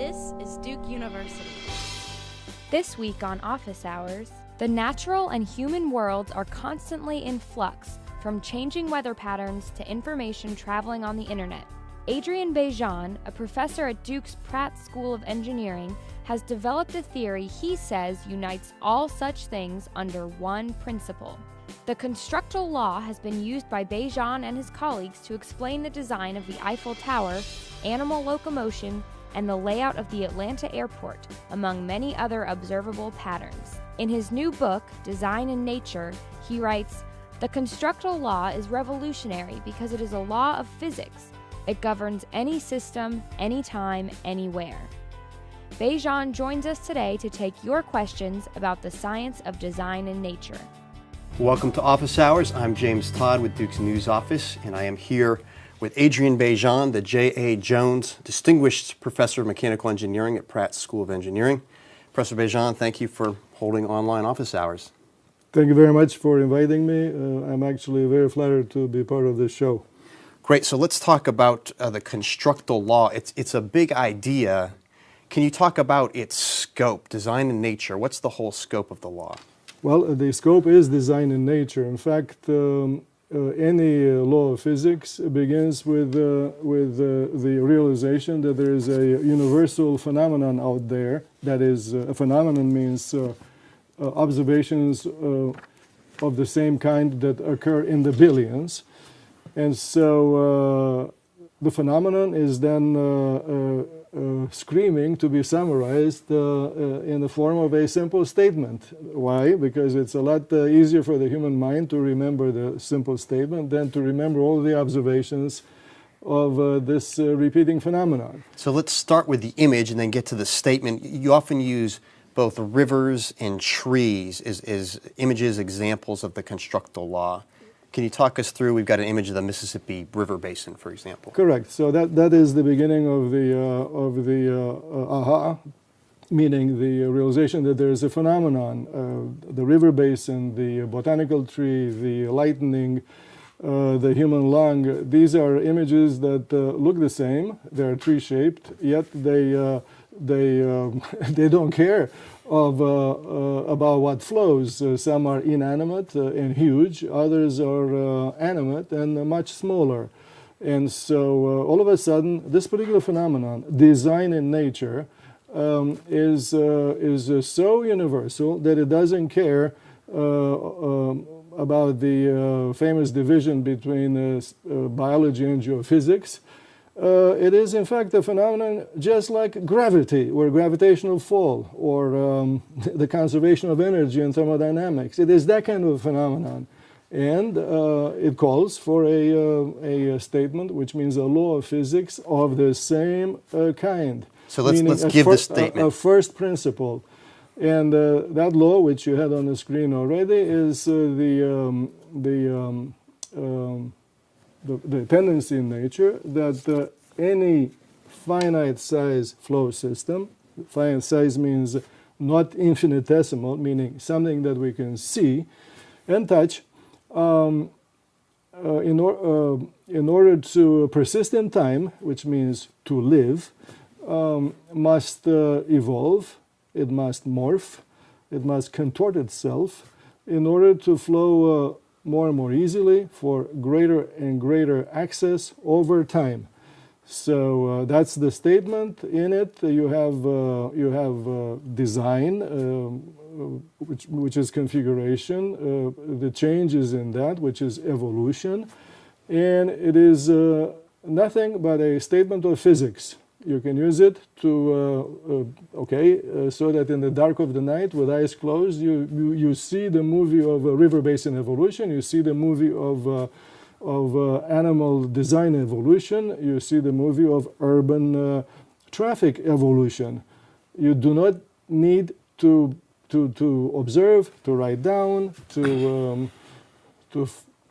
This is Duke University. This week on Office Hours, the natural and human worlds are constantly in flux, from changing weather patterns to information traveling on the internet. Adrian Bejan, a professor at Duke's Pratt School of Engineering, has developed a theory he says unites all such things under one principle. The Constructal Law has been used by Bejan and his colleagues to explain the design of the Eiffel Tower, animal locomotion, and the layout of the Atlanta airport, among many other observable patterns. In his new book, Design in Nature, he writes, "The Constructal Law is revolutionary because it is a law of physics. It governs any system, anytime, anywhere." Bejan joins us today to take your questions about the science of design in nature. Welcome to Office Hours. I'm James Todd with Duke's News Office, and I am here with Adrian Bejan, the J.A. Jones Distinguished Professor of Mechanical Engineering at Pratt School of Engineering. Professor Bejan, thank you for holding online Office Hours. Thank you very much for inviting me. I'm actually very flattered to be part of this show. Great. So let's talk about the Constructal Law. It's a big idea. Can you talk about its scope, design in nature? What's the whole scope of the law? Well, the scope is design in nature. In fact, any law of physics begins with the realization that there is a universal phenomenon out there. That is, a phenomenon means observations of the same kind that occur in the billions. And so the phenomenon is then screaming to be summarized in the form of a simple statement. Why? Because it's a lot easier for the human mind to remember the simple statement than to remember all the observations of this repeating phenomenon. So let's start with the image and then get to the statement. You often use both rivers and trees as images, examples of the Constructal Law. Can you talk us through? We've got an image of the Mississippi River Basin, for example. Correct. So that is the beginning of the aha, meaning the realization that there is a phenomenon, the river basin, the botanical tree, the lightning, the human lung. These are images that look the same. They are tree-shaped, yet they don't care about what flows. Some are inanimate and huge, others are animate and much smaller. And so all of a sudden, this particular phenomenon, design in nature, is so universal that it doesn't care about the famous division between biology and geophysics. It is, in fact, a phenomenon just like gravity, or gravitational fall, or the conservation of energy in thermodynamics. It is that kind of phenomenon. And it calls for a statement, which means a law of physics of the same kind. So let's give the statement. A first principle. And that law, which you had on the screen already, is the tendency in nature that any finite size flow system, finite size means not infinitesimal, meaning something that we can see and touch, in order to persist in time, which means to live, must evolve, it must morph, it must contort itself in order to flow more and more easily for greater and greater access over time. So that's the statement. In it, you have design, which is configuration. The changes in that, which is evolution, and it is nothing but a statement of physics. You can use it to, so that in the dark of the night, with eyes closed, you see the movie of river basin evolution, you see the movie of animal design evolution, you see the movie of urban traffic evolution. You do not need to observe, to write down, to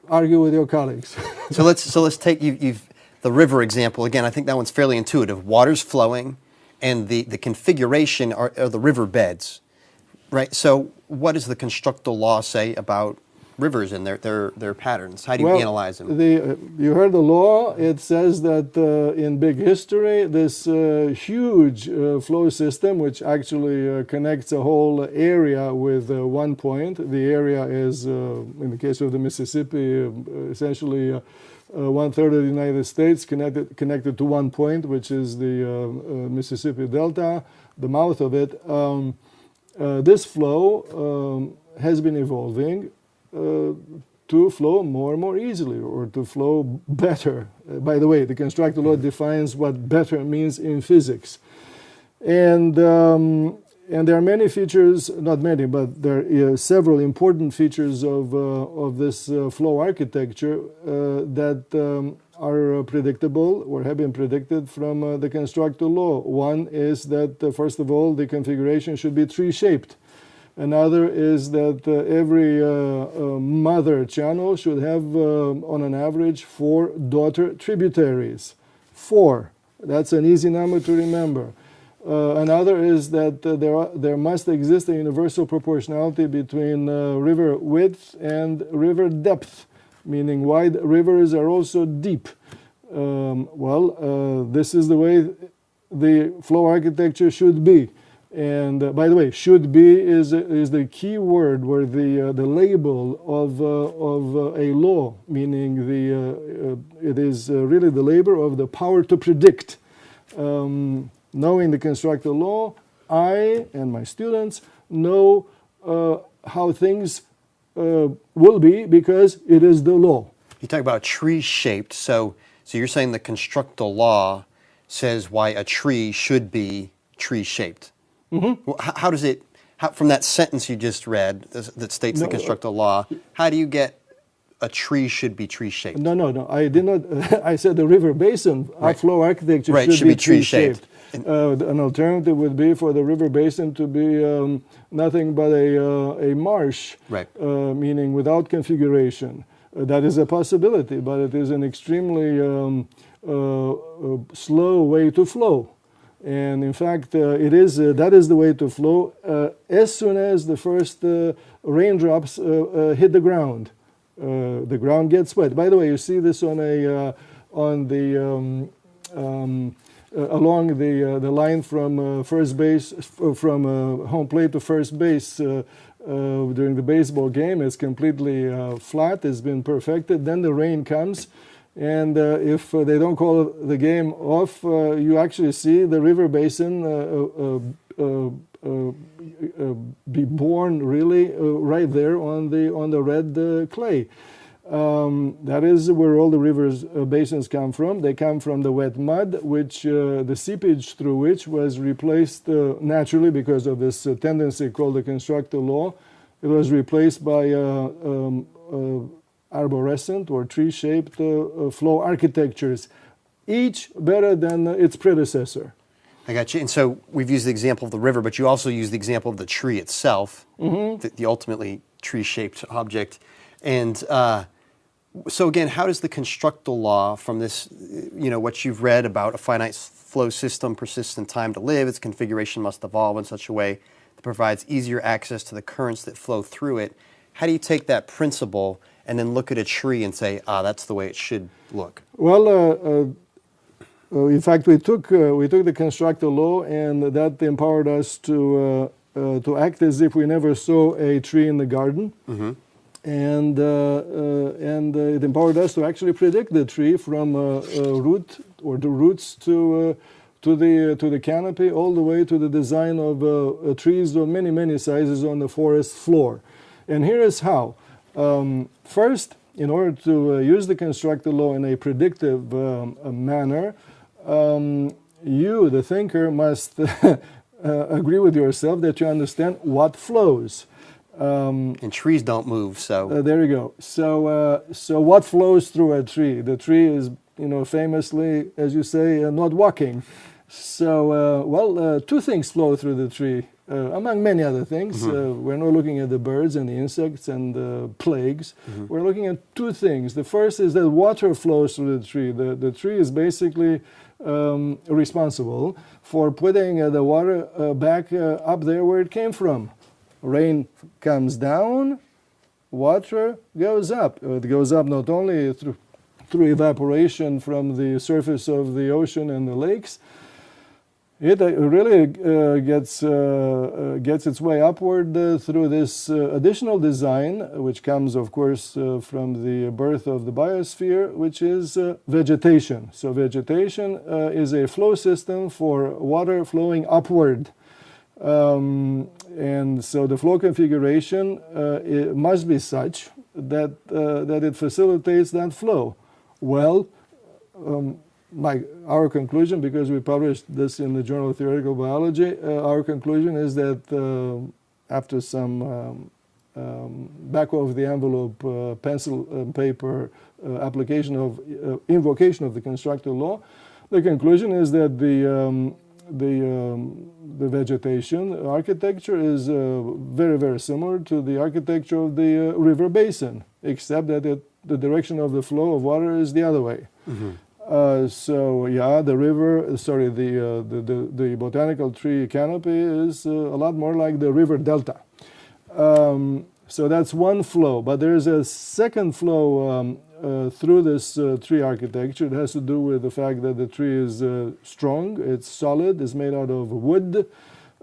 argue with your colleagues. So let's take you've the river example, again, I think that one's fairly intuitive. Water's flowing, and the configuration are the river beds, right? So what does the Constructal Law say about rivers and their patterns? How do you analyze them? You heard the law. It says that in big history, this huge flow system, which actually connects a whole area with one point. The area is, in the case of the Mississippi, essentially 1/3 of the United States connected to one point, which is the Mississippi Delta, the mouth of it. This flow has been evolving to flow more and more easily, or to flow better. By the way, the Constructal Law defines what better means in physics. And there are many features, not many, but there are several important features of this flow architecture that are predictable or have been predicted from the Constructal Law. One is that, first of all, the configuration should be tree-shaped. Another is that every mother channel should have, on an average, 4 daughter tributaries. 4. That's an easy number to remember. Another is that there must exist a universal proportionality between river width and river depth, meaning wide rivers are also deep. This is the way the flow architecture should be. And by the way, should be is the key word, where the label of a law, meaning it is really the label of the power to predict. Knowing the Constructal Law, I and my students know how things will be, because it is the law. You talk about tree-shaped, so you're saying the Constructal Law says why a tree should be tree-shaped. Mm-hmm. Well, how does it, from that sentence you just read that states the Constructal Law, how do you get a tree should be tree-shaped? No. I did not. I said the river basin, our flow architecture should be tree-shaped. An alternative would be for the river basin to be nothing but a marsh, meaning without configuration. That is a possibility, but it is an extremely slow way to flow. And in fact, that is the way to flow as soon as the first raindrops hit the ground. The ground gets wet. By the way, you see this along the line from first base, from home plate to first base during the baseball game. It's completely flat. It's been perfected. Then the rain comes. And if they don't call the game off, you actually see the river basin be born really right there on the red clay. That is where all the rivers basins come from. They come from the wet mud, which the seepage through which was replaced naturally because of this tendency called the Constructal Law. It was replaced by arborescent or tree-shaped flow architectures, each better than its predecessor. I got you. And so we've used the example of the river, but you also use the example of the tree itself, the ultimately tree-shaped object. And so again, how does the Constructal Law, from this, what you've read about a finite flow system, persistent time to live, its configuration must evolve in such a way that provides easier access to the currents that flow through it, how do you take that principle and then look at a tree and say, that's the way it should look? Well, in fact, we took the Constructal Law, and that empowered us to act as if we never saw a tree in the garden, and it empowered us to actually predict the tree from root or the roots to the canopy, all the way to the design of trees of many sizes on the forest floor. And here is how. First, in order to use the Constructal Law in a predictive manner, you, the thinker, must agree with yourself that you understand what flows. And trees don't move, so... there you go. So what flows through a tree? The tree is, famously, as you say, not walking. So, two things flow through the tree. Among many other things, we're not looking at the birds and the insects and the plagues. We're looking at two things. The first is that water flows through the tree. The tree is basically responsible for putting the water back up there where it came from. Rain comes down, water goes up. It goes up not only through evaporation from the surface of the ocean and the lakes. It really gets its way upward through this additional design, which comes, of course, from the birth of the biosphere, which is vegetation. So vegetation is a flow system for water flowing upward. And so the flow configuration it must be such that it facilitates that flow. Well, our conclusion, because we published this in the Journal of Theoretical Biology, our conclusion is that after some back-of-the-envelope pencil and paper application of invocation of the Constructal Law, the conclusion is that the vegetation architecture is very, very similar to the architecture of the river basin, except that the direction of the flow of water is the other way. Mm-hmm. So yeah, the botanical tree canopy is a lot more like the river delta. So that's one flow, but there's a second flow through this tree architecture. It has to do with the fact that the tree is strong, it's solid, it's made out of wood,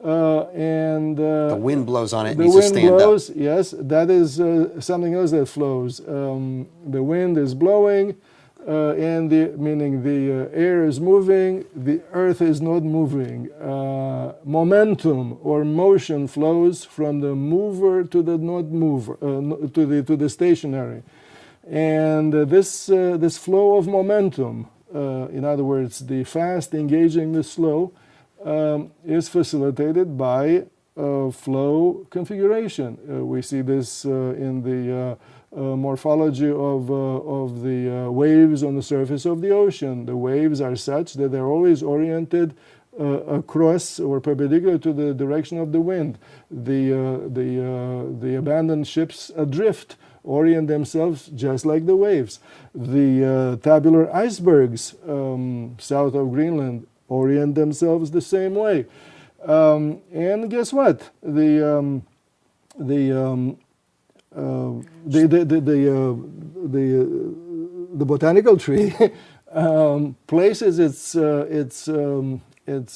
and the wind blows on it. The wind blows, yes, that is something else that flows. The wind is blowing, meaning the air is moving, the earth is not moving. Momentum or motion flows from the mover to the not mover, to the stationary. And this flow of momentum, in other words, the fast engaging the slow, is facilitated by flow configuration. We see this in the morphology of the waves on the surface of the ocean. The waves are such that they're always oriented across or perpendicular to the direction of the wind. The abandoned ships adrift orient themselves just like the waves. The tabular icebergs south of Greenland orient themselves the same way. And guess what? The botanical tree places its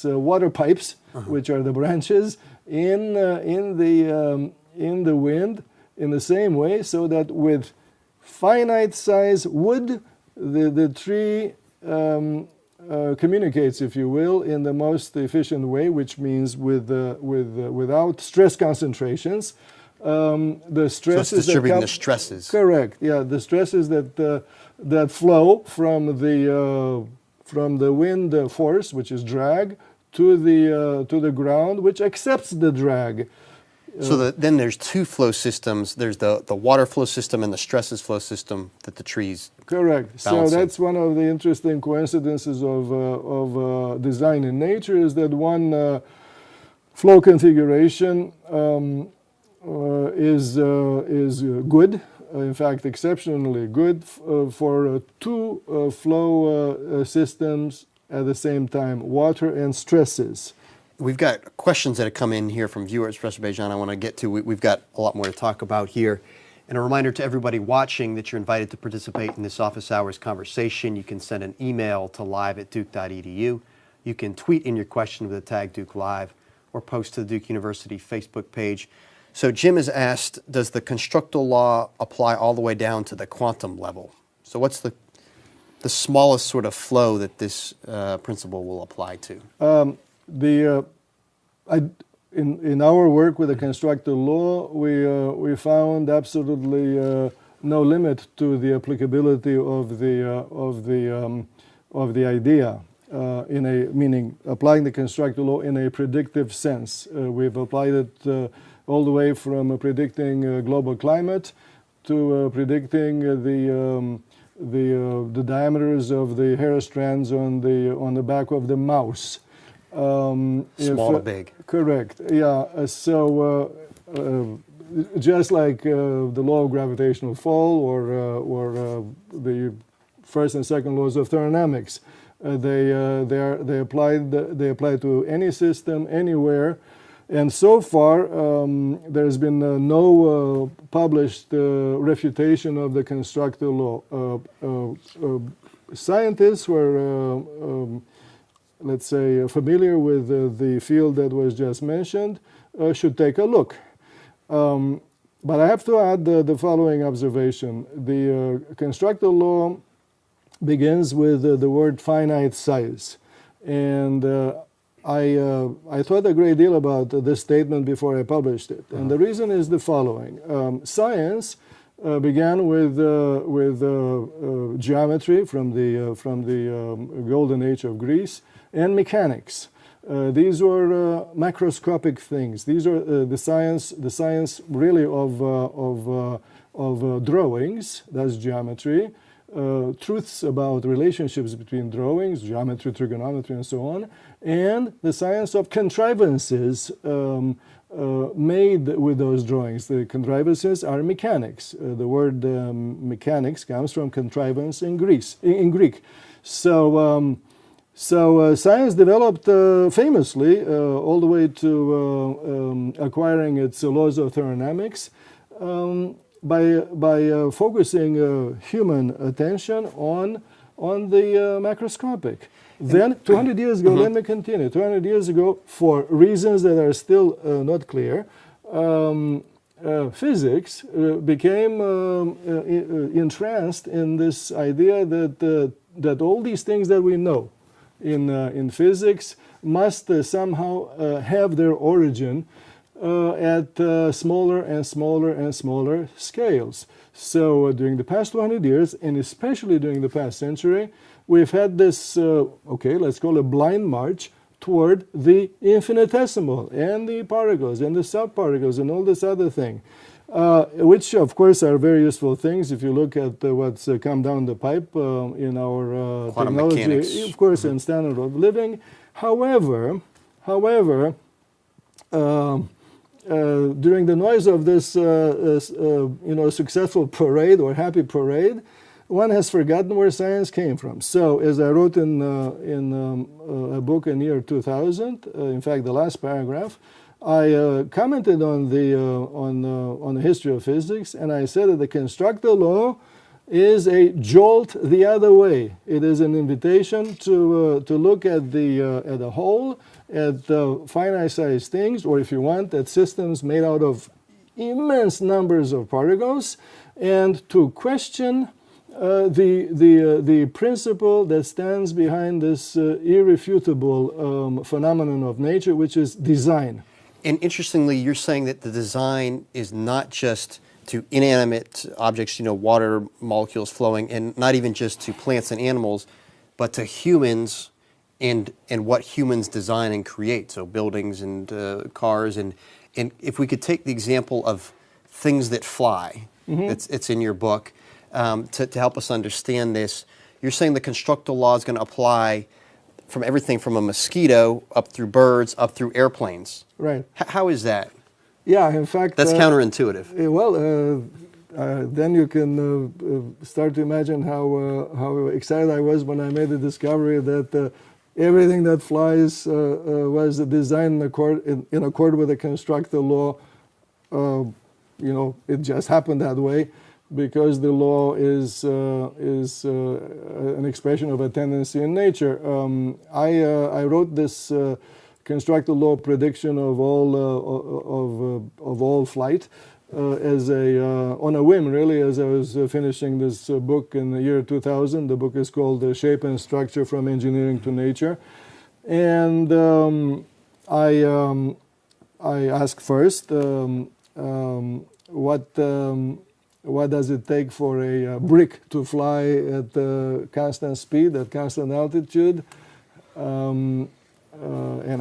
water pipes, which are the branches, in the wind in the same way, so that with finite size wood, the tree communicates, if you will, in the most efficient way, which means without stress concentrations. The stresses so it's distributing the stresses. Correct. Yeah, the stresses that flow from the wind force, which is drag, to the ground, which accepts the drag. So then there's two flow systems. There's the water flow system and the stresses flow system that the trees. Correct. Balancing. So that's one of the interesting coincidences of design in nature, is that one flow configuration is good, in fact exceptionally good for two flow systems at the same time, water and stresses. We've got questions that have come in here from viewers, Professor Bejan, I want to get to. We've got a lot more to talk about here. And a reminder to everybody watching that you're invited to participate in this office hours conversation. You can send an email to live@duke.edu. You can tweet in your question with the tag Duke Live, or post to the Duke University Facebook page. So Jim has asked, does the Constructal Law apply all the way down to the quantum level? So what's the smallest sort of flow that this principle will apply to? In our work with the Constructal Law, we found absolutely no limit to the applicability of the idea, meaning applying the Constructal Law in a predictive sense. We've applied it all the way from predicting global climate to predicting the diameters of the hair strands on the back of the mouse. Small to big. Correct. Yeah. So just like the law of gravitational fall or the first and second laws of thermodynamics, they apply to any system anywhere And so far, there's been no published refutation of the Constructal Law. Scientists were, let's say, familiar with the field that was just mentioned, should take a look. But I have to add the following observation. The Constructal Law begins with the word finite size. And I thought a great deal about this statement before I published it. And the reason is the following. Science began with geometry from the golden age of Greece and mechanics. These were macroscopic things. These are the science really of drawings, that's geometry, truths about relationships between drawings, geometry, trigonometry, and so on, and the science of contrivances made with those drawings. The contrivances are mechanics. The word mechanics comes from contrivance in Greek. So science developed famously all the way to acquiring its laws of thermodynamics by focusing human attention on the macroscopic. Then, 200 years ago, let me continue. 200 years ago, for reasons that are still not clear, physics became entranced in this idea that all these things that we know in physics must somehow have their origin at smaller and smaller and smaller scales. So during the past 200 years, and especially during the past century, we've had this, okay, let's call it blind march toward the infinitesimal and the particles and the subparticles and all this other thing, which of course are very useful things if you look at what's come down the pipe in our technology, mechanics, of course, and standard of living. However, during the noise of this successful parade or happy parade, one has forgotten where science came from. So, as I wrote in a book in year 2000, in fact, the last paragraph, I commented on the history of physics, and I said that the Constructal Law is a jolt the other way. It is an invitation to look at the whole, at finite-sized things, or if you want, at systems made out of immense numbers of particles, and to question the principle that stands behind this irrefutable phenomenon of nature, which is design. And interestingly, you're saying that the design is not just to inanimate objects, water molecules flowing, and not even just to plants and animals, but to humans and what humans design and create, so buildings and cars. And if we could take the example of things that fly, it's in your book, to help us understand this. You're saying the Constructal Law is going to apply from everything from a mosquito up through birds, up through airplanes. Right. How is that? Yeah, in fact... That's counterintuitive. Then you can start to imagine how excited I was when I made the discovery that everything that flies was designed in accord with the Constructal Law. It just happened that way, because the law is an expression of a tendency in nature. I wrote this Constructal Law prediction of all flight on a whim, really, as I was finishing this book in the year 2000. The book is called Shape and Structure from Engineering to Nature, and I asked first what does it take for a brick to fly at constant speed, at constant altitude? And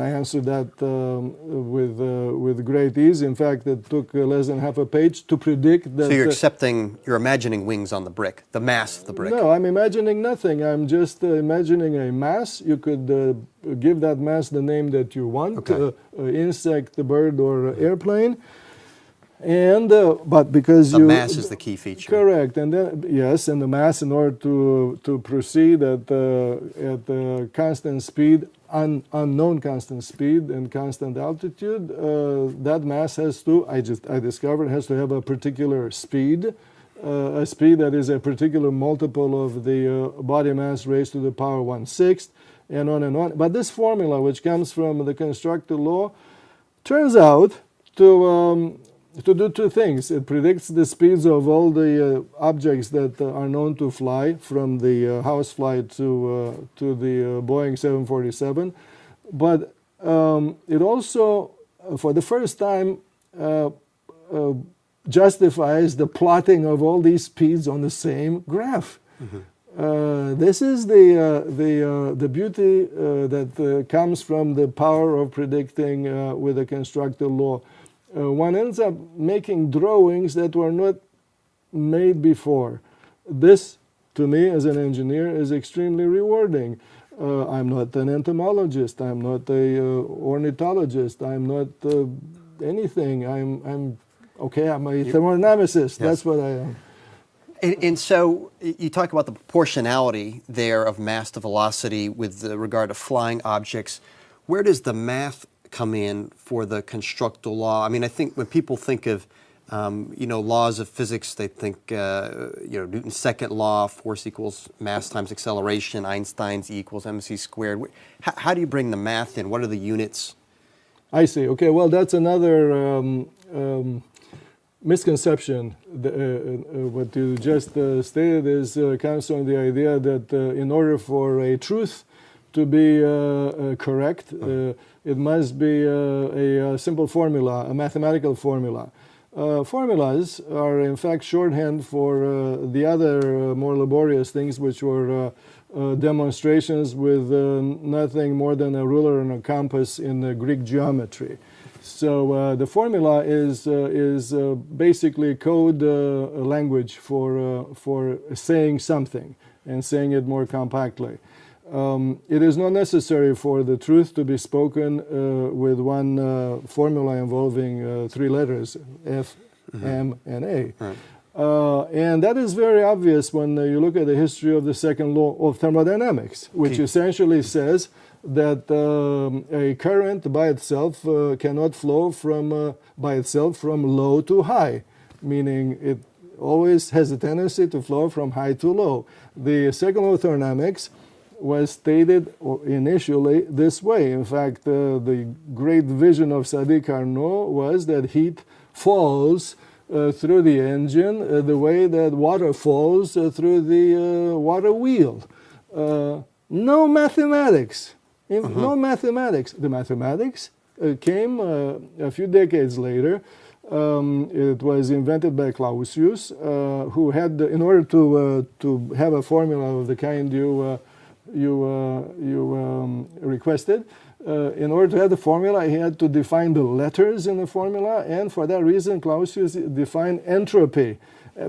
I answered that with great ease. In fact, it took less than half a page to predict that... So you're imagining wings on the brick, the mass of the brick. No, I'm imagining nothing. I'm just imagining a mass. You could give that mass the name that you want, okay. Insect, bird, or airplane. And but because the mass is the key feature. Correct, and then yes, and the mass, in order to proceed at constant speed unknown constant speed and constant altitude, that mass has to, I discovered, has to have a particular speed, a speed that is a particular multiple of the body mass raised to the power 1/6, and on and on. But this formula, which comes from the Constructal Law, turns out to do two things. It predicts the speeds of all the objects that are known to fly, from the housefly to the Boeing 747. But it also, for the first time, justifies the plotting of all these speeds on the same graph. This is the beauty that comes from the power of predicting with the Constructal Law. One ends up making drawings that were not made before. This, to me, as an engineer, is extremely rewarding. I'm not an entomologist. I'm not a ornithologist. I'm not anything. I'm a thermodynamicist. Yes. That's what I am. And so you talk about the proportionality there of mass to velocity with regard to flying objects. Where does the math come in for the Constructal Law? I mean, I think when people think of laws of physics, they think Newton's second law, force equals mass times acceleration, Einstein's E equals mc squared. How do you bring the math in? What are the units? I see. Okay, well, that's another misconception. What you just stated comes from the idea that in order for a truth to be correct, it must be a simple formula, a mathematical formula. Formulas are in fact shorthand for the other more laborious things, which were demonstrations with nothing more than a ruler and a compass in Greek geometry. So the formula is basically code language for saying something and saying it more compactly. It is not necessary for the truth to be spoken with one formula involving three letters, F, M, and A. Right. And that is very obvious when you look at the history of the Second Law of Thermodynamics, which essentially says that a current by itself cannot flow by itself from low to high, meaning it always has a tendency to flow from high to low. The Second Law of Thermodynamics was stated initially this way. In fact, the great vision of Sadi Carnot was that heat falls through the engine the way that water falls through the water wheel. No mathematics. No mathematics. The mathematics came a few decades later. It was invented by Clausius, who had, in order to have a formula of the kind you requested, in order to have the formula, he had to define the letters in the formula, and for that reason, Clausius defined entropy.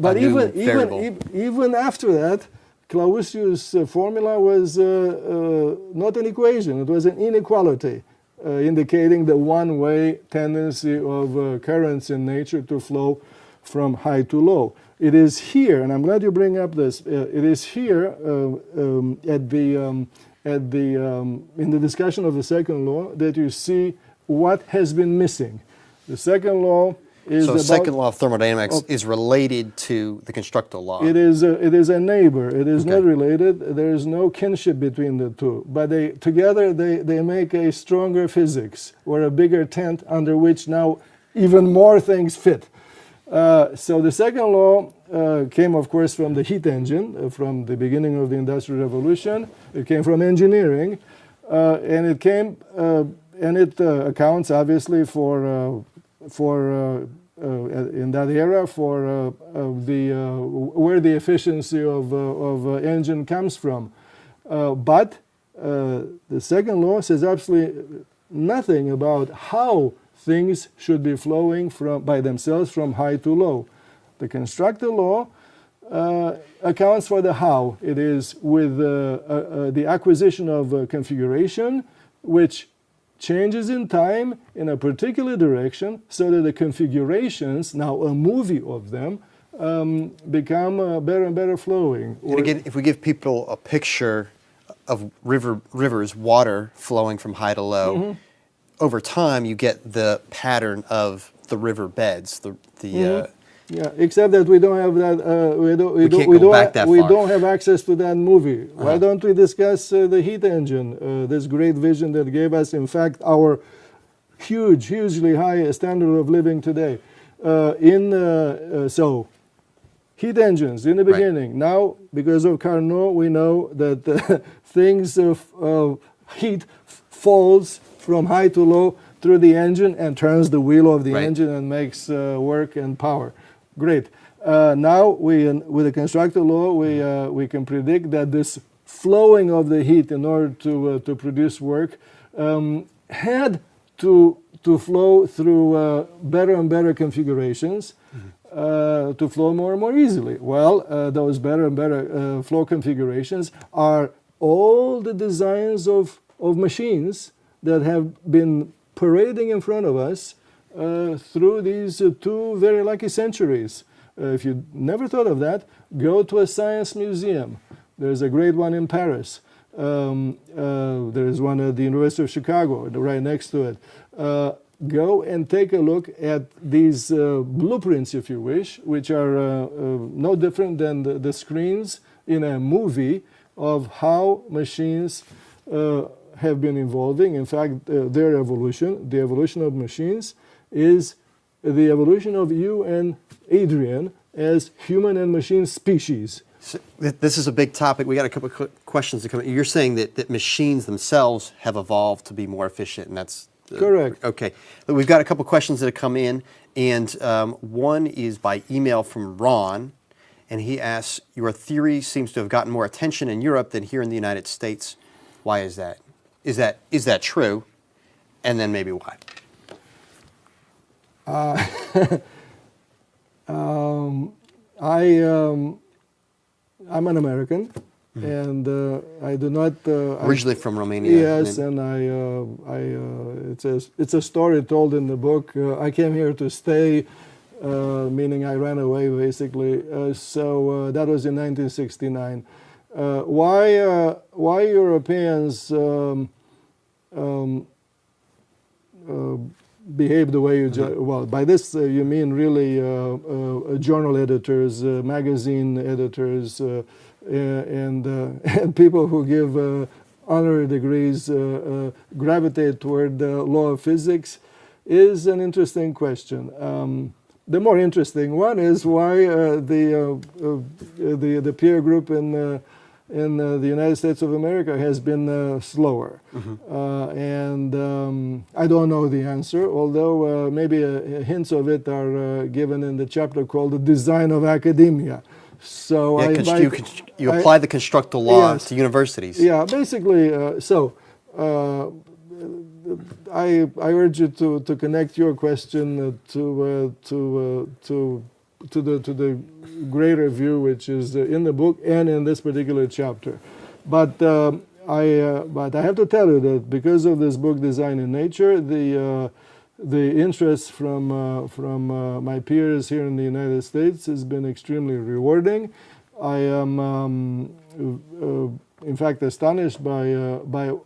But even after that, Clausius' formula was not an equation; it was an inequality, indicating the one-way tendency of currents in nature to flow from high to low. It is here, and I'm glad you bring up this. It is here in the discussion of the Second Law that you see what has been missing. The Second Law is Second Law of Thermodynamics is related to the Constructal Law. It is a neighbor. It is not related. There is no kinship between the two. But together they make a stronger physics, or a bigger tent under which now even more things fit. So the Second Law came, of course, from the heat engine, from the beginning of the Industrial Revolution. It came from engineering, and it came and it accounts obviously for in that era for where the efficiency of engine comes from. But the Second Law says absolutely nothing about how things should be flowing by themselves from high to low. The Constructal Law accounts for the how. It is with the acquisition of configuration, which changes in time in a particular direction, so that the configurations, now a movie of them, become better and better flowing. And again, if we give people a picture of rivers, water flowing from high to low, over time you get the pattern of the river beds. Yeah, except that we don't have that. We don't have access to that movie. Why don't we discuss the heat engine? This great vision that gave us, in fact, our hugely high standard of living today. So, heat engines in the beginning. Right. Now, because of Carnot, we know that things of heat falls from high to low through the engine and turns the wheel of the engine and makes work and power. Great. Now, with the Constructal Law, we can predict that this flowing of the heat in order to produce work had to flow through better and better configurations to flow more and more easily. Well, those better and better flow configurations are all the designs of machines that have been parading in front of us through these 2 very lucky centuries. If you never thought of that, go to a science museum. There's a great one in Paris. There's one at the University of Chicago, right next to it. Go and take a look at these blueprints, if you wish, which are no different than the screens in a movie of how machines have been evolving. In fact, their evolution, the evolution of machines, is the evolution of you and Adrian as human and machine species. So this is a big topic. We got a couple of questions to come in. You're saying that machines themselves have evolved to be more efficient, and that's correct. Okay. We've got a couple of questions that have come in, and one is by email from Ron, and he asks, your theory seems to have gotten more attention in Europe than here in the United States. Why is that? Is that true? And then maybe why? I'm an American, and I do not. Originally from Romania. Yes, and it's a story told in the book. I came here to stay, meaning I ran away basically. So that was in 1969. Why Europeans behave the way you well, by this you mean really journal editors, magazine editors, and people who give honorary degrees gravitate toward the law of physics is an interesting question. The more interesting one is why the peer group in the United States of America has been slower. And I don't know the answer, although maybe hints of it are given in the chapter called The Design of Academia. So yeah, you apply the Constructal Law to universities. Yeah, basically, I urge you to connect your question to the greater view, which is in the book and in this particular chapter. But I have to tell you that because of this book, Design in Nature, the interest from my peers here in the United States has been extremely rewarding. I am, in fact, astonished by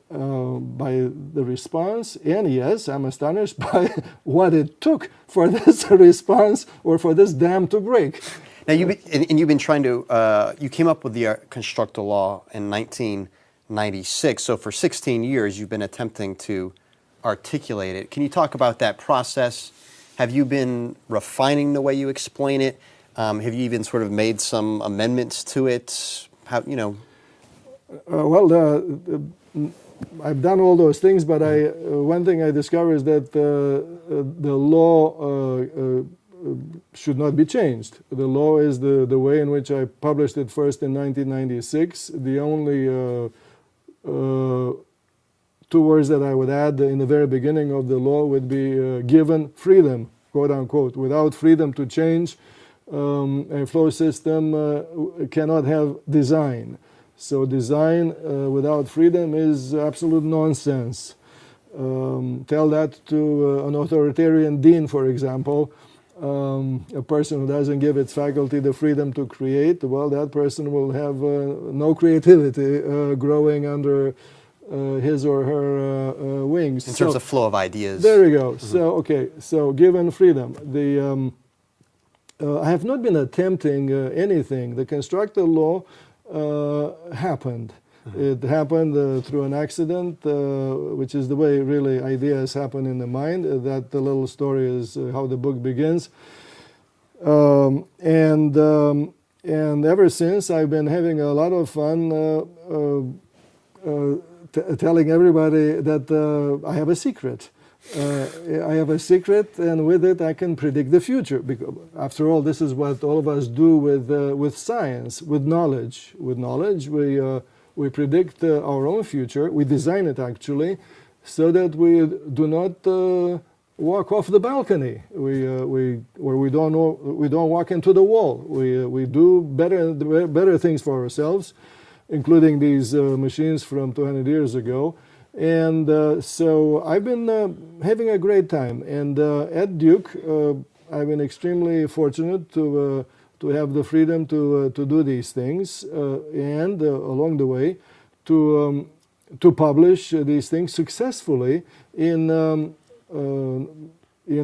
the response, and yes, I'm astonished by what it took for this response or for this dam to break. Now, you've been trying to, you came up with the Constructal Law in 1996, so for 16 years you've been attempting to articulate it. Can you talk about that process? Have you been refining the way you explain it? Have you even sort of made some amendments to it? How, you know? I've done all those things, but one thing I discovered is that the law should not be changed. The law is the way in which I published it first in 1996. The only two words that I would add in the very beginning of the law would be given freedom, quote unquote. Without freedom to change, a flow system cannot have design. So design without freedom is absolute nonsense. Tell that to an authoritarian dean, for example, A person who doesn't give its faculty the freedom to create, well, that person will have no creativity growing under his or her wings. In terms of flow of ideas. There we go. So, okay, so given freedom, I have not been attempting anything. The Constructal Law happened. It happened through an accident, which is the way really ideas happen in the mind. That the little story is how the book begins. And ever since, I've been having a lot of fun telling everybody that I have a secret. I have a secret, and with it I can predict the future. Because after all, this is what all of us do with science, with knowledge. With knowledge, we predict our own future. We design it actually, so that we do not walk off the balcony. We don't walk into the wall. We do better things for ourselves, including these machines from 200 years ago. And so I've been having a great time. And at Duke, I've been extremely fortunate to have the freedom to do these things, and along the way to publish these things successfully in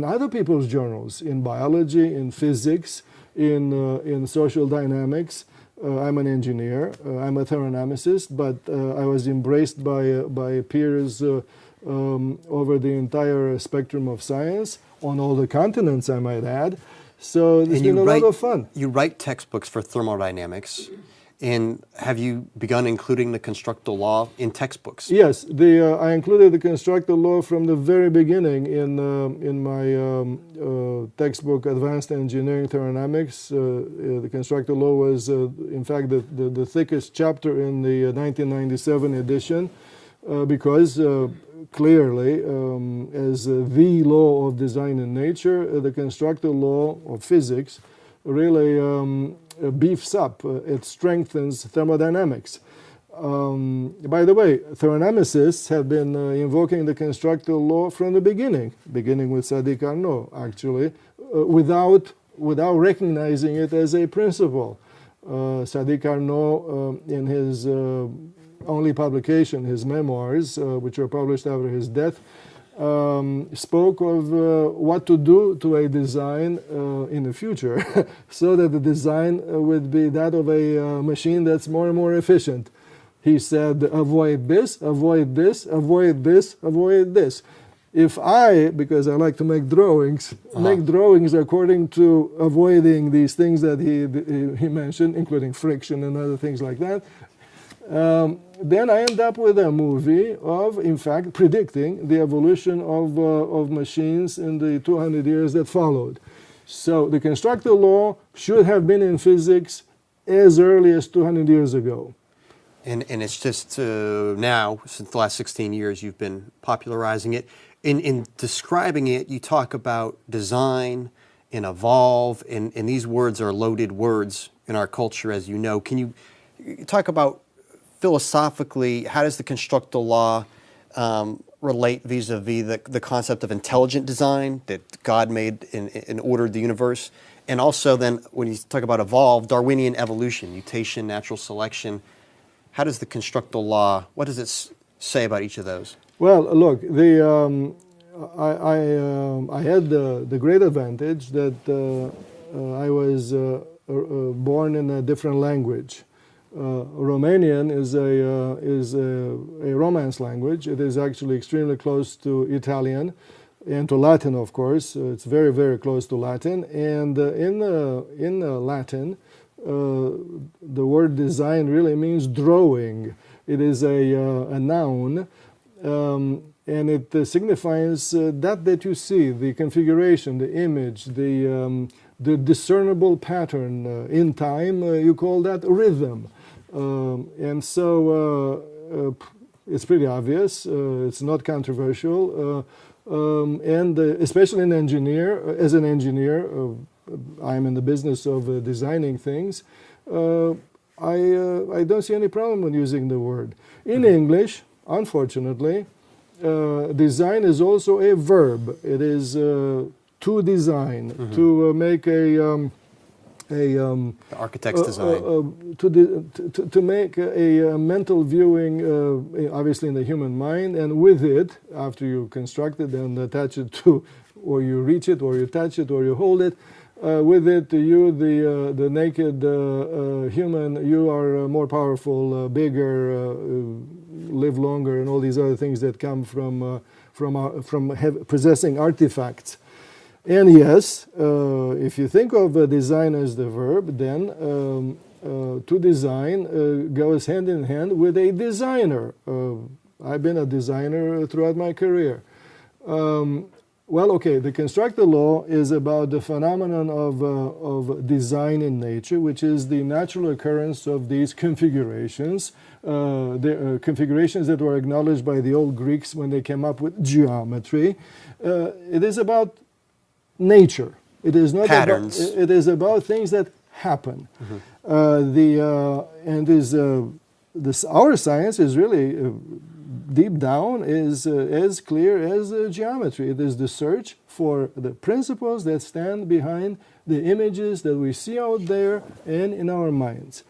other people's journals, in biology, in physics, in social dynamics. I'm an engineer, I'm a thermodynamicist, but I was embraced by peers over the entire spectrum of science, on all the continents, I might add. So it's been a lot of fun. You write textbooks for thermodynamics, and have you begun including the Constructal Law in textbooks? Yes, I included the Constructal Law from the very beginning in my textbook, Advanced Engineering Thermodynamics. The Constructal Law was, in fact, the thickest chapter in the 1997 edition, because clearly, as the law of design in nature, the Constructal Law of physics really beefs up, it strengthens thermodynamics. By the way, thermodynamicists have been invoking the Constructal Law from the beginning with Sadi Carnot, actually, without recognizing it as a principle. Sadi Carnot, in his only publication, his memoirs, which were published after his death, spoke of what to do to a design in the future so that the design would be that of a machine that's more and more efficient. He said, avoid this, avoid this, avoid this, avoid this. If because I like to make drawings, make drawings according to avoiding these things that he mentioned, including friction and other things like that, then I end up with a movie of, in fact, predicting the evolution of machines in the 200 years that followed. So the Constructal Law should have been in physics as early as 200 years ago. And it's just now, since the last 16 years, you've been popularizing it. In describing it, you talk about design and evolve, and these words are loaded words in our culture, as you know. Can you talk about, philosophically, how does the Constructal Law relate vis-a-vis the concept of intelligent design that God made and ordered the universe? And also then, when you talk about evolve, Darwinian evolution, mutation, natural selection, how does the Constructal Law, what does it say about each of those? Well, look, I had the great advantage that I was born in a different language. Romanian is a Romance language. It is actually extremely close to Italian and to Latin, of course. It's very, very close to Latin. And in Latin, the word design really means drawing. It is a noun, and it signifies that you see, the configuration, the image, the discernible pattern in time. You call that rhythm. And so it's pretty obvious. It's not controversial. And especially as an engineer, I'm in the business of designing things. I don't see any problem with using the word. In English, unfortunately, design is also a verb. It is to to design, to make a The architect's design. to make a mental viewing, obviously in the human mind, and with it, after you construct it and attach it to, or you reach it, or you touch it, or you hold it, with it, you, the naked human, you are more powerful, bigger, live longer, and all these other things that come from possessing artifacts. And yes, if you think of design as the verb, then to design goes hand in hand with a designer. I've been a designer throughout my career. Well, okay, the Constructal Law is about the phenomenon of design in nature, which is the natural occurrence of these configurations, configurations that were acknowledged by the old Greeks when they came up with geometry. It is about nature. It is not patterns. It is about things that happen. Our science is really deep down is as clear as geometry. It is the search for the principles that stand behind the images that we see out there and in our minds.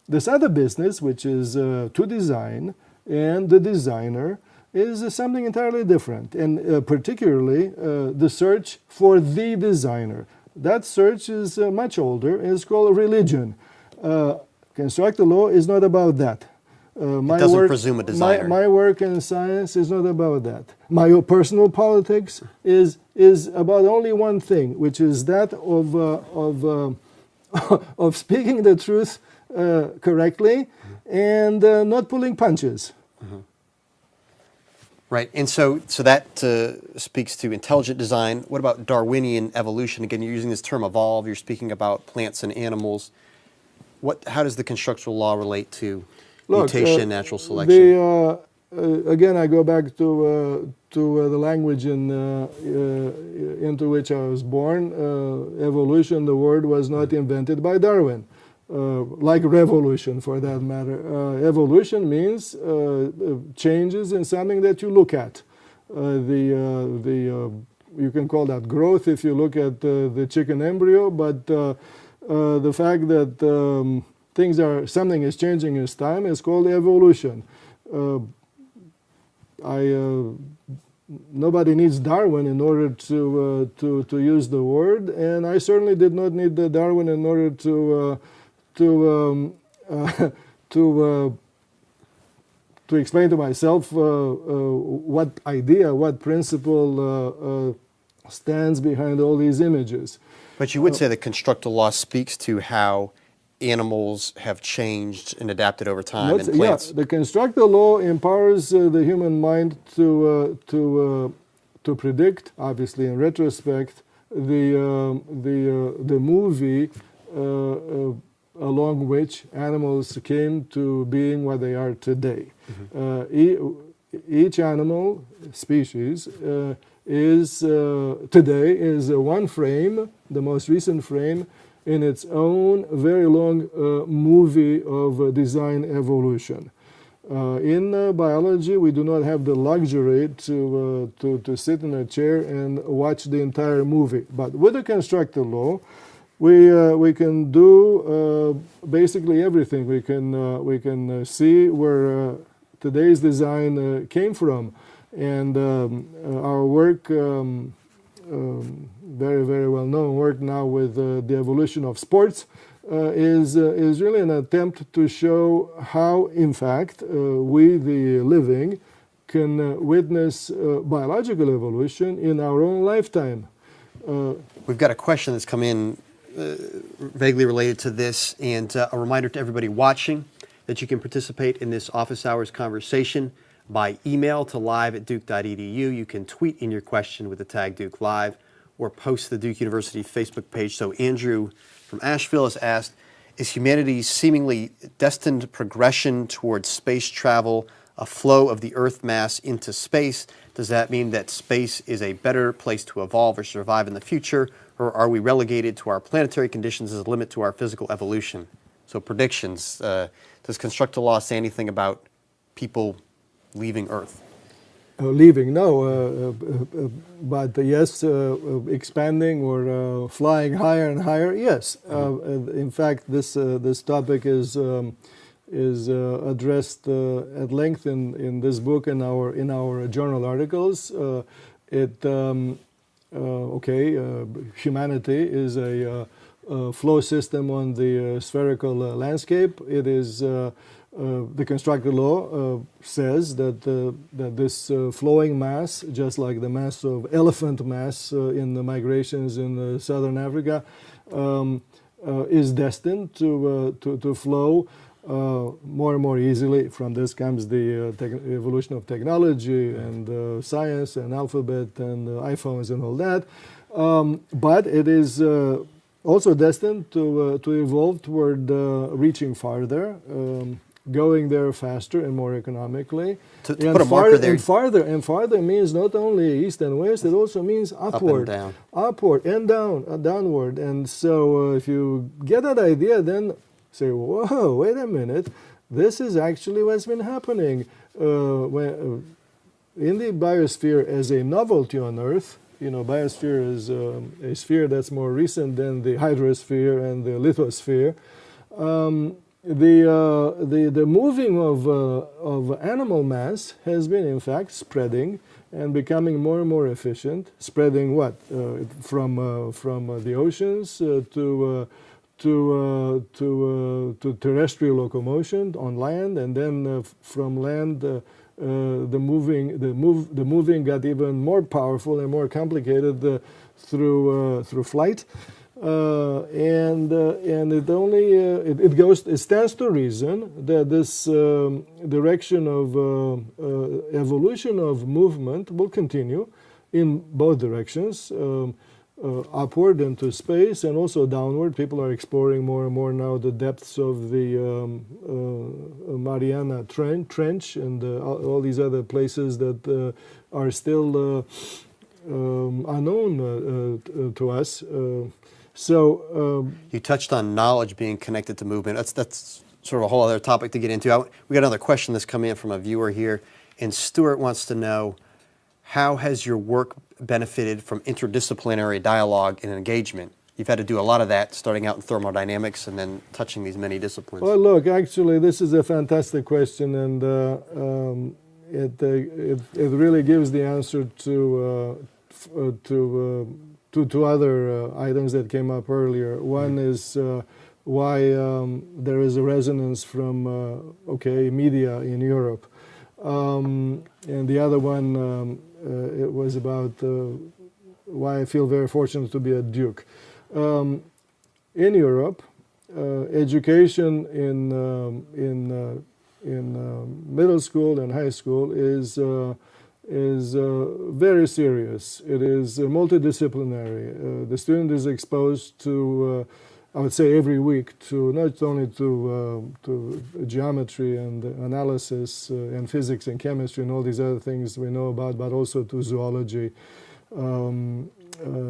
This other business, which is to design, and the designer, is something entirely different, and particularly the search for the designer. That search is much older, and it's called religion. Constructal Law is not about that. It doesn't presume a designer. My work in science is not about that. My personal politics is about only one thing, which is that of speaking the truth correctly and not pulling punches. Right, and so that speaks to intelligent design. What about Darwinian evolution? Again, you're using this term evolve. You're speaking about plants and animals. How does the Constructal Law relate to mutation, natural selection? Again, I go back to the language into which I was born. Evolution, the word, was not invented by Darwin. Like revolution, for that matter. Evolution means changes in something that you look at. You can call that growth if you look at the chicken embryo, but the fact that something is changing in time is called evolution. Nobody needs Darwin in order to use the word, and I certainly did not need Darwin in order to explain to myself what idea, what principle stands behind all these images. But you would say the Constructal Law speaks to how animals have changed and adapted over time, and plants. Yeah, the Constructal Law empowers the human mind to predict, obviously in retrospect, the movie along which animals came to being what they are today. Each animal species today is one frame, the most recent frame, in its own very long movie of design evolution. In biology, we do not have the luxury to sit in a chair and watch the entire movie. But with the Constructal Law, we can do basically everything. We can see where today's design came from, and our work, very, very well known work now with the evolution of sports, is really an attempt to show how, in fact, we, the living, can witness biological evolution in our own lifetime. We've got a question that's come in vaguely related to this, and a reminder to everybody watching that you can participate in this office hours conversation by email to live@duke.edu. You can tweet in your question with the tag Duke Live, or post to the Duke University Facebook page. So Andrew from Asheville has asked, is humanity's seemingly destined progression towards space travel a flow of the Earth mass into space? Does that mean that space is a better place to evolve or survive in the future? Or are we relegated to our planetary conditions as a limit to our physical evolution? So predictions. Does Constructal Law say anything about people leaving Earth? Leaving, no, but yes, expanding or flying higher and higher, yes. In fact, this topic is addressed at length in this book and in our journal articles. Humanity is a flow system on the spherical landscape. It is the Constructal Law says that this flowing mass, just like the mass of elephant mass in the migrations in southern Africa, is destined to flow more and more easily. From this comes the evolution of technology and science and alphabet and iPhones and all that. But it is also destined to evolve toward reaching farther, going there faster and more economically. To put a marker there. And farther means not only east and west, it also means upward. Up and down. Upward and downward. And so if you get that idea, then say, whoa, wait a minute, this is actually what's been happening in the biosphere as a novelty on Earth. You know, biosphere is a sphere that's more recent than the hydrosphere and the lithosphere. The moving of animal mass has been, in fact, spreading and becoming more and more efficient. Spreading what? From the oceans to terrestrial locomotion on land, and then from land the moving got even more powerful and more complicated through flight. And it stands to reason that this direction of evolution of movement will continue in both directions, upward into space and also downward. People are exploring more and more now the depths of the Mariana Trench and all these other places that are still unknown to us. You touched on knowledge being connected to movement. That's sort of a whole other topic to get into. We got another question that's coming in from a viewer here, and Stuart wants to know, how has your work benefited from interdisciplinary dialogue and engagement? You've had to do a lot of that, starting out in thermodynamics and then touching these many disciplines. Well, look, actually, this is a fantastic question, and it really gives the answer to other items that came up earlier. One is why there is a resonance from media in Europe, and the other one it was about why I feel very fortunate to be at Duke. In Europe, education in middle school and high school is very serious. It is multidisciplinary. The student is exposed to, I would say every week, to not only to geometry and analysis and physics and chemistry and all these other things we know about, but also to zoology,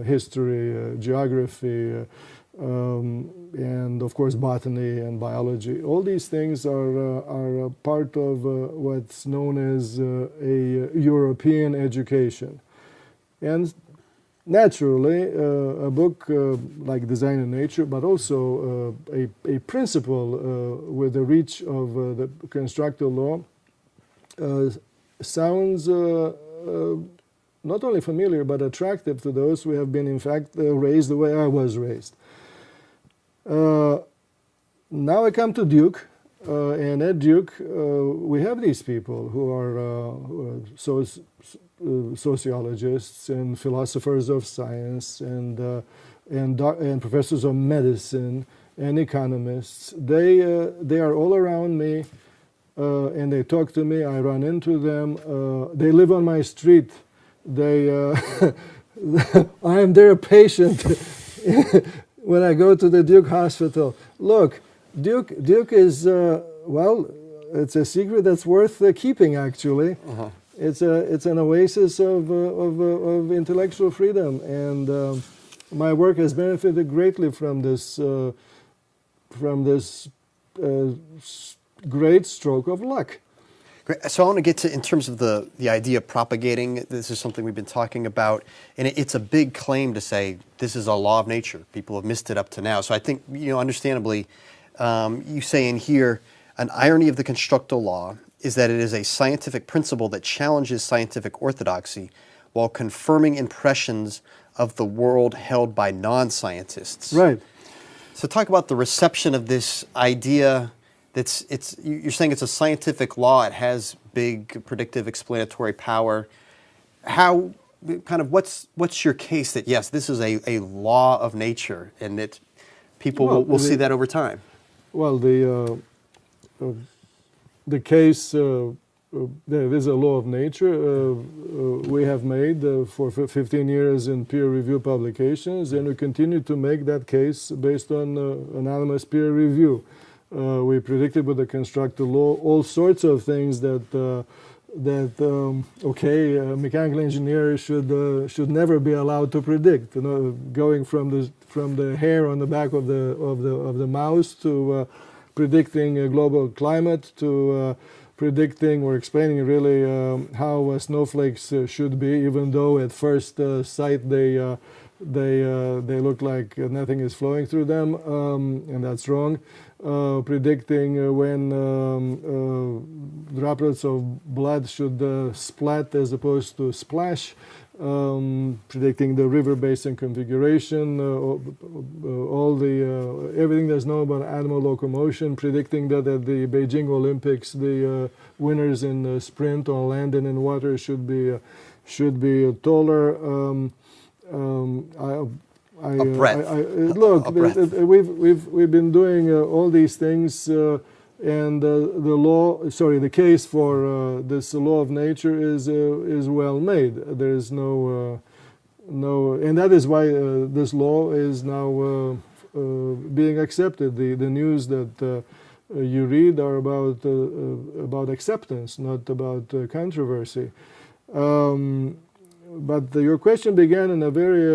history, geography, and of course botany and biology. All these things are a part of what's known as a European education. And naturally, a book like Design in Nature, but also a principle with the reach of the Constructal Law sounds not only familiar but attractive to those who have been in fact raised the way I was raised. Now I come to Duke, and at Duke we have these people who are sociologists and philosophers of science and professors of medicine and economists. They are all around me, and they talk to me. I run into them. They live on my street. I am their patient. When I go to the Duke Hospital, look, Duke is well, it's a secret that's worth keeping. Actually, it's an oasis of intellectual freedom, and my work has benefited greatly from this great stroke of luck. Great. So I want to get to, in terms of the idea of propagating, this is something we've been talking about, and it's a big claim to say this is a law of nature. People have missed it up to now. So I think, understandably, you say in here, an irony of the Constructal Law is that it is a scientific principle that challenges scientific orthodoxy while confirming impressions of the world held by non-scientists. Right. So talk about the reception of this idea. You're saying it's a scientific law. It has big predictive explanatory power. What's your case that yes, this is a law of nature, and that people will see that over time? Well, the case there is a law of nature we have made for 15 years in peer-reviewed publications, and we continue to make that case based on anonymous peer review. We predicted with the Constructal Law all sorts of things that mechanical engineers should never be allowed to predict. Going from the hair on the back of the mouse to predicting a global climate to predicting or explaining really how snowflakes should be, even though at first sight they look like nothing is flowing through them, and that's wrong. Predicting when droplets of blood should splat as opposed to splash. Predicting the river basin configuration, everything there's known about animal locomotion, predicting that at the Beijing Olympics the winners in sprint on land and in water should be taller. We've been doing all these things. And the case for this law of nature is well made. There is no, and that is why this law is now being accepted. The news that you read are about acceptance, not about controversy. But your question began in a very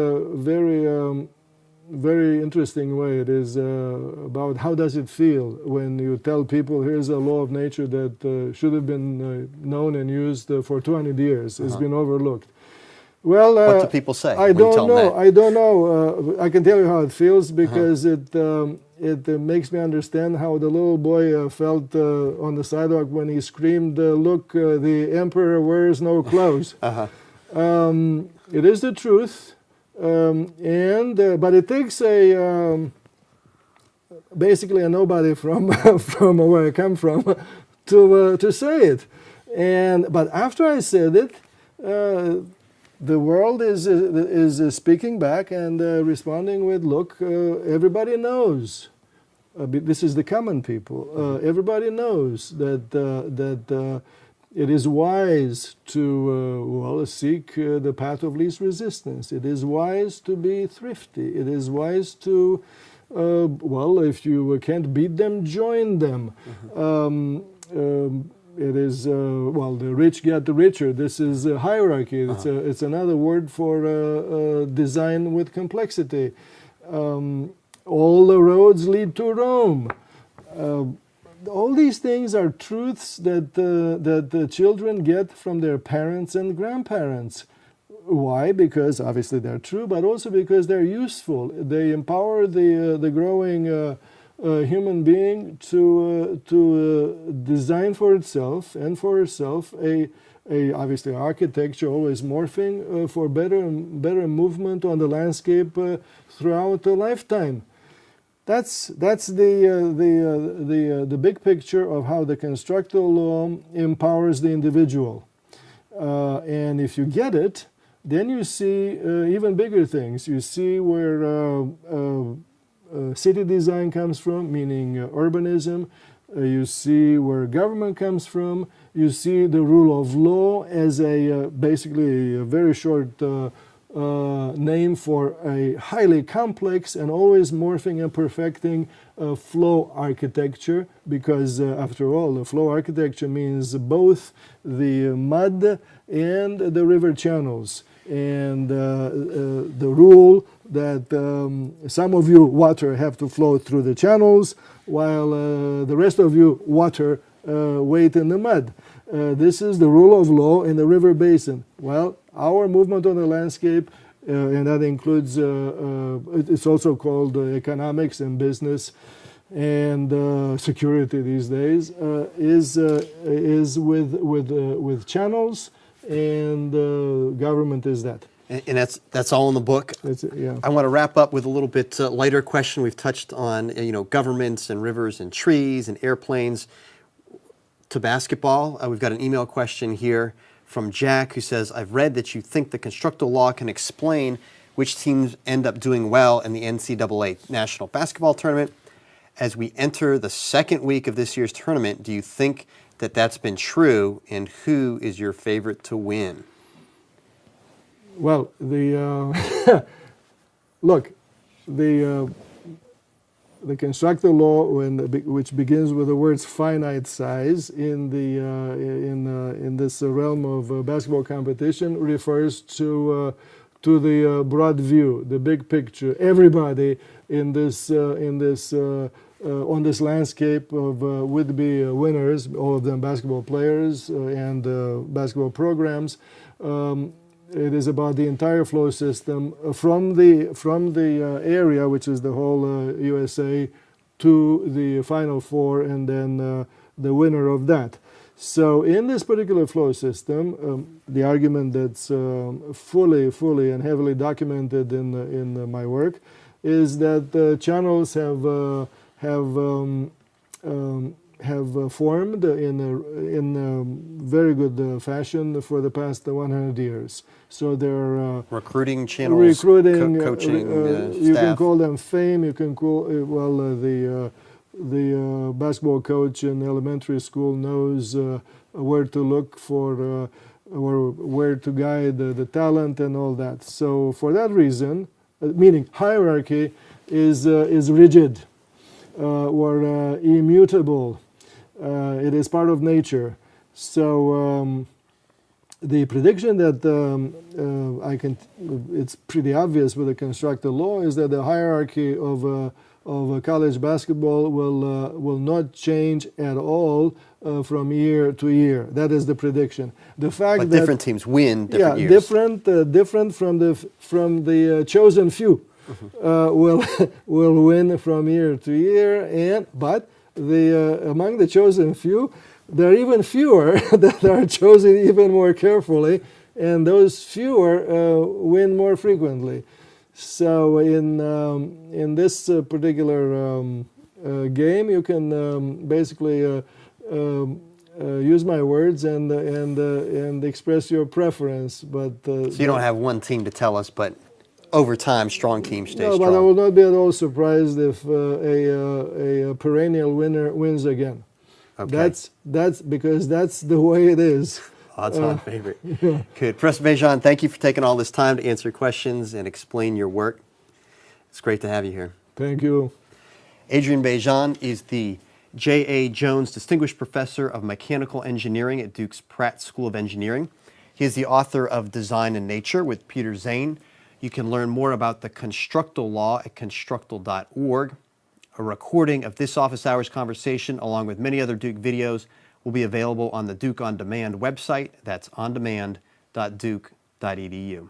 interesting way. It is about how does it feel when you tell people here's a law of nature that should have been known and used for 200 years. It's been overlooked. Well, what do people say? I don't know. I don't know. I can tell you how it feels because it makes me understand how the little boy felt on the sidewalk when he screamed, "Look, the emperor wears no clothes." It is the truth. But it takes basically a nobody from where I come from to say it. But after I said it, the world is speaking back and responding with, "Look, everybody knows." This is the common people. Everybody knows that. It is wise to seek the path of least resistance. It is wise to be thrifty. It is wise to, if you can't beat them, join them. It is, the rich get richer. This is a hierarchy. It's another word for design with complexity. All the roads lead to Rome. All these things are truths that the children get from their parents and grandparents. Why? Because obviously they're true, but also because they're useful. They empower the growing human being to design for itself and for herself a obviously architecture always morphing for better movement on the landscape throughout a lifetime. That's the big picture of how the Constructal Law empowers the individual. And if you get it, then you see even bigger things. You see where city design comes from, meaning urbanism. You see where government comes from. You see the rule of law as basically a very short name for a highly complex and always morphing and perfecting flow architecture, because after all, the flow architecture means both the mud and the river channels. And the rule that some of you water have to flow through the channels, while the rest of you water wait in the mud. this is the rule of law in the river basin. Well, our movement on the landscape, and that includes, it's also called economics and business and security these days, is with channels, and government is that. And that's all in the book. Yeah. I want to wrap up with a little bit lighter question. We've touched on governments and rivers and trees and airplanes to basketball. We've got an email question here from Jack who says, I've read that you think the Constructal Law can explain which teams end up doing well in the NCAA National Basketball Tournament. As we enter the second week of this year's tournament, do you think that that's been true, and who is your favorite to win? Well, look, the Constructal Law, which begins with the words finite size in this realm of basketball competition, refers to the broad view, the big picture. Everybody on this landscape of would-be winners, all of them basketball players and basketball programs. It is about the entire flow system from the area, which is the whole USA, to the Final Four, and then the winner of that. So in this particular flow system, the argument that's fully and heavily documented in my work is that channels have formed in a very good fashion for the past 100 years. So they're recruiting channels, coaching you staff. can call them fame. You can call the basketball coach in elementary school knows where to look for or where to guide the talent and all that. So for that reason, meaning hierarchy is rigid or immutable. It is part of nature. So the prediction that it's pretty obvious with the Constructal Law is that the hierarchy of college basketball will not change at all from year to year. That is the prediction. The fact but that different teams win different years. different from the chosen few. Will win from year to year, but among the chosen few, there are even fewer that are chosen even more carefully, and those fewer win more frequently. So in this particular game, you can basically use my words and express your preference. But so you don't have one team to tell us, but over time, strong teams stay strong. No, but I will not be at all surprised if a perennial winner wins again. Okay. That's because that's the way it is. Odds-on favorite. Yeah. Good. Professor Bejan, thank you for taking all this time to answer questions and explain your work. It's great to have you here. Thank you. Adrian Bejan is the J.A. Jones Distinguished Professor of Mechanical Engineering at Duke's Pratt School of Engineering. He is the author of Design and Nature with Peter Zane. You can learn more about the Constructal Law at constructal.org. A recording of this office hours conversation, along with many other Duke videos, will be available on the Duke On Demand website. That's ondemand.duke.edu.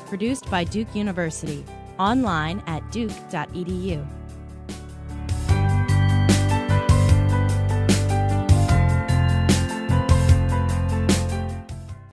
Produced by Duke University. Online at duke.edu.